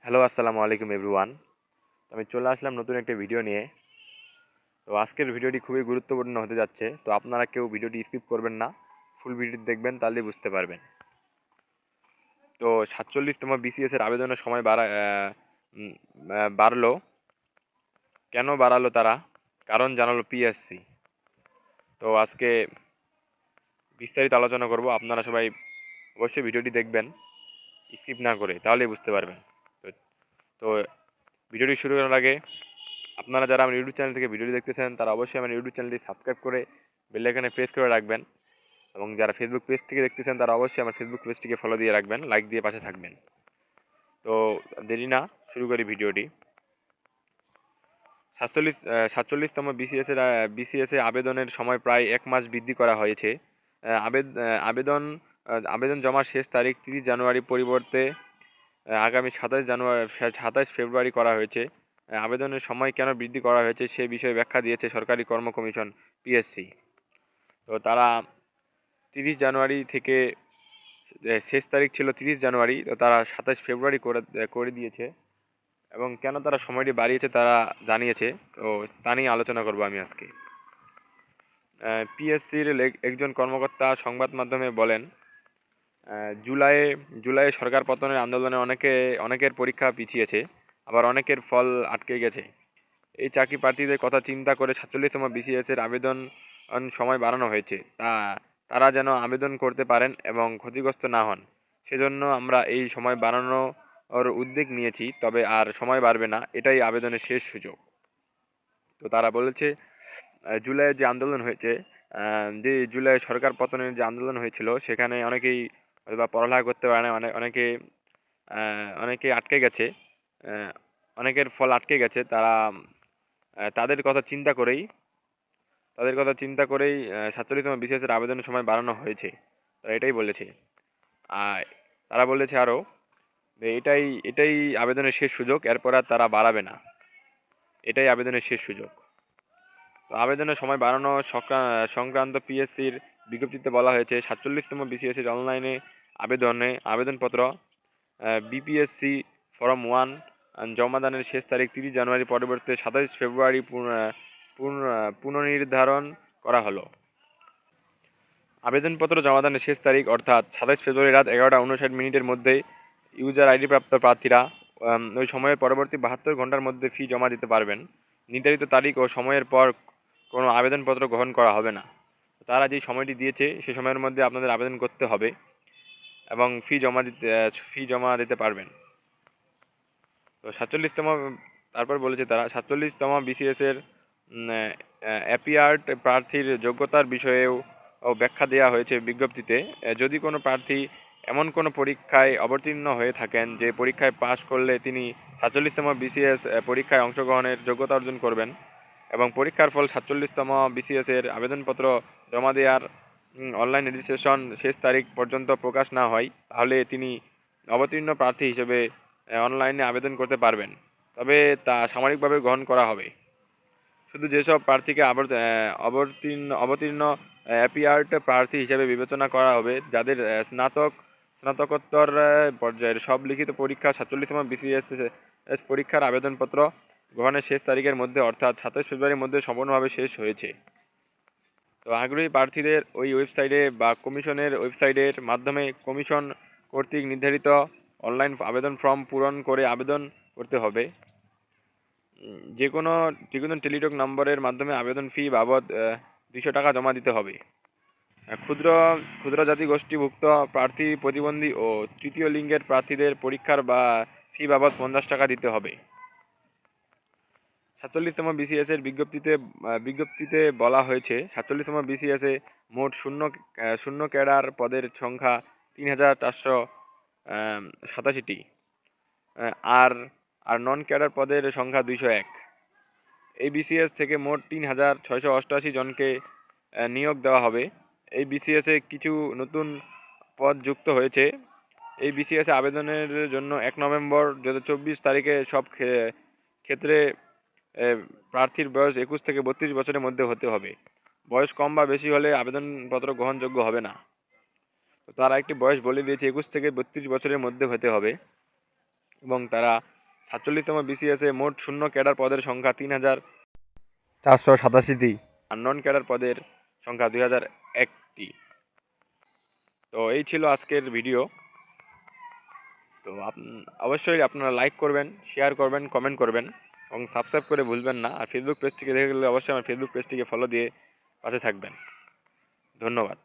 Hello, আসসালামু আলাইকুম everyone. আমি চলে আসলাম নতুন একটা ভিডিও নিয়ে। তো আজকের ভিডিওটি খুবই গুরুত্বপূর্ণ হতে যাচ্ছে। তো আপনারা কেউ ভিডিওটি স্কিপ করবেন না, ফুল ভিডিওটি দেখবেন, তাহলেই বুঝতে পারবেন। তো ৪৭তম বিসিএস এর আবেদনের সময় বাড়লো। কেন বাড়ালো তারা? কারণ জানালো পিএসসি। তো আজকে বিস্তারিত আলোচনা করব। আপনারা সবাই অবশ্যই ভিডিওটি দেখবেন স্কিপ না করে, তাহলেই বুঝতে পারবেন। তো তো ভিডিওটি শুরু করার আগে আপনারা যারা আমার ইউটিউব চ্যানেল থেকে ভিডিওটি দেখতেছেন তারা অবশ্যই আমার ইউটিউব চ্যানেলটি সাবস্ক্রাইব করে বেল আইকনে প্রেস করে রাখবেন, এবং যারা ফেসবুক পেজ থেকে দেখতেছেন তারা অবশ্যই আমার ফেসবুক পেজটিকে ফলো দিয়ে রাখবেন, লাইক দিয়ে পাশে থাকবেন। তো দেরি না, শুরু করি ভিডিওটি। ৪৭তম বিসিএস এ আবেদনের সময় প্রায় ১ মাস বৃদ্ধি করা হয়েছে। আহ, আবেদ- আহ, আবেদন আবেদন জমার শেষ তারিখ ৩০ জানুয়ারি পরিবর্তে আগামী ২৭ ফেব্রুয়ারি করা হয়েছে। আবেদনের সময় কেন বৃদ্ধি করা হয়েছে সে বিষয়ে ব্যাখ্যা দিয়েছে সরকারি কর্ম কমিশন পিএসসি। তো তারা ৩০ জানুয়ারি থেকে শেষ তারিখ ছিল ৩০ জানুয়ারি, তো তারা ২৭ ফেব্রুয়ারি করে দিয়েছে, এবং কেন তারা সময়টি বাড়িয়েছে তারা জানিয়েছে। তো তা নিয়ে আলোচনা করব আমি আজকে। পিএসসির একজন কর্মকর্তা সংবাদ মাধ্যমে বলেন, জুলাইয়ে জুলাইয়ে সরকার পতনের আন্দোলনে অনেকের পরীক্ষা পিছিয়েছে, আবার অনেকের ফল আটকে গেছে। এই চাকরি প্রার্থীদের কথা চিন্তা করে ৪৭তম বিসিএস এর আবেদন সময় বাড়ানো হয়েছে, তারা যেন আবেদন করতে পারেন এবং ক্ষতিগ্রস্ত না হন। সেজন্য আমরা এই সময় বাড়ানোর উদ্যোগ নিয়েছি, তবে আর সময় বাড়বে না, এটাই আবেদনের শেষ সুযোগ। তো তারা বলেছে, জুলাইয়ে যে আন্দোলন হয়েছে, যে জুলাই সরকার পতনের যে আন্দোলন হয়েছিল সেখানে অনেকেই হয়তোবা পড়ালেখা করতে পারে না, অনেকে আটকে গেছে, আহ, অনেকের ফল আটকে গেছে। আহ, তাদের কথা চিন্তা করেই তাদের কথা চিন্তা করেই ৪৭তম বিসিএস এর আবেদনের সময় বাড়ানো হয়েছে, তারা এটাই বলেছে। আর তারা বলেছে আরও যে এটাই এটাই আবেদনের শেষ সুযোগ, এরপর আর তারা বাড়াবে না, এটাই আবেদনের শেষ সুযোগ। তো আবেদনের সময় বাড়ানো সংক্রান্ত পিএসসির বিজ্ঞপ্তিতে বলা হয়েছে, ৪৭তম বিসিএস এর অনলাইনে আবেদনপত্র বিপিএসসি ফরম 1 জমাদানের শেষ তারিখ ৩০ জানুয়ারি পরিবর্তে ২৭ ফেব্রুয়ারি পুনর্নির্ধারণ করা হলো। আবেদনপত্র জমাদানের শেষ তারিখ অর্থাৎ ২৭ ফেব্রুয়ারি রাত ১১টা ৫৯ মিনিটের মধ্যে ইউজার আইডি প্রাপ্ত প্রার্থীরা ওই সময়ের পরবর্তী ৭২ ঘন্টার মধ্যে ফি জমা দিতে পারবেন। নির্ধারিত তারিখ ও সময়ের পর কোনো আবেদনপত্র গ্রহণ করা হবে না। তারা যে সময়টি দিয়েছে সে সময়ের মধ্যে আপনাদের আবেদন করতে হবে এবং ফি জমা দিতে পারবেন। তো ৪৭তম, তারপর বলেছে তারা ৪৭তম বিসিএস এর অ্যাপিয়ার্ড প্রার্থীর যোগ্যতার বিষয়েও ব্যাখ্যা দেওয়া হয়েছে বিজ্ঞপ্তিতে। যদি কোনো প্রার্থী এমন কোনো পরীক্ষায় অবতীর্ণ হয়ে থাকেন যে পরীক্ষায় পাশ করলে তিনি ৪৭তম বিসিএস পরীক্ষায় অংশগ্রহণের যোগ্যতা অর্জন করবেন, এবং পরীক্ষার ফল ৪৭তম বিসিএস এর আবেদনপত্র জমা দেওয়ার অনলাইন রেজিস্ট্রেশন শেষ তারিখ পর্যন্ত প্রকাশ না হয়, তাহলে তিনি অবতীর্ণ প্রার্থী হিসেবে অনলাইনে আবেদন করতে পারবেন, তবে তা সাময়িকভাবে গ্রহণ করা হবে। শুধু যেসব প্রার্থীকে অবতীর্ণ অ্যাপিয়ার্ড প্রার্থী হিসেবে বিবেচনা করা হবে, যাদের স্নাতকোত্তর পর্যায়ের সব লিখিত পরীক্ষা ৪৭তম বিসিএস পরীক্ষার আবেদনপত্র গ্রহণের শেষ তারিখের মধ্যে অর্থাৎ ২৭ ফেব্রুয়ারির মধ্যে সম্পূর্ণভাবে শেষ হয়েছে। তো আগ্রহী প্রার্থীদের ওই ওয়েবসাইটে বা কমিশনের ওয়েবসাইটের মাধ্যমে কমিশন কর্তৃক নির্ধারিত অনলাইন আবেদন ফর্ম পূরণ করে আবেদন করতে হবে। যে কোনো টেলিটক নম্বরের মাধ্যমে আবেদন ফি বাবদ ২০০ টাকা জমা দিতে হবে। ক্ষুদ্র ক্ষুদ্র জাতিগোষ্ঠীভুক্ত প্রার্থী, প্রতিবন্ধী ও তৃতীয় লিঙ্গের প্রার্থীদের পরীক্ষার বা ফি বাবদ ৫০ টাকা দিতে হবে। ৪৭তম বিসিএস এর বিজ্ঞপ্তিতে বলা হয়েছে, ৪৭তম বিসিএস এ মোট শূন্য ক্যাডার পদের সংখ্যা ৩,৪৮৭টি, আর আর নন ক্যাডার পদের সংখ্যা ২০১। এই বিসিএস থেকে মোট ৩,৬৮৮ জনকে নিয়োগ দেওয়া হবে। এই বিসিএস এ কিছু নতুন পদ যুক্ত হয়েছে। এই বিসিএস এ আবেদনের জন্য ১ নভেম্বর ২০২৪ তারিখে সব ক্ষেত্রে প্রার্থীর বয়স ২১ থেকে ৩২ বছরের মধ্যে হতে হবে। বয়স কম বা বেশি হলে আবেদনপত্র গ্রহণযোগ্য হবে না। তারা একটি বয়স বলে দিয়েছে, ২১ থেকে ৩২ বছরের মধ্যে হতে হবে। এবং তারা 47তম বিসিএসে মোট শূন্য ক্যাডার পদের সংখ্যা 3,487টি আর নন ক্যাডার পদের সংখ্যা 2,001টি। তো এই ছিল আজকের ভিডিও। তো অবশ্যই আপনারা লাইক করবেন, শেয়ার করবেন, কমেন্ট করবেন এবং সাবস্ক্রাইব করে ভুলবেন না। আর ফেসবুক পেজটিকে দেখে গেলে অবশ্যই আমার ফেসবুক পেজটিকে ফলো দিয়ে পাশে থাকবেন। ধন্যবাদ।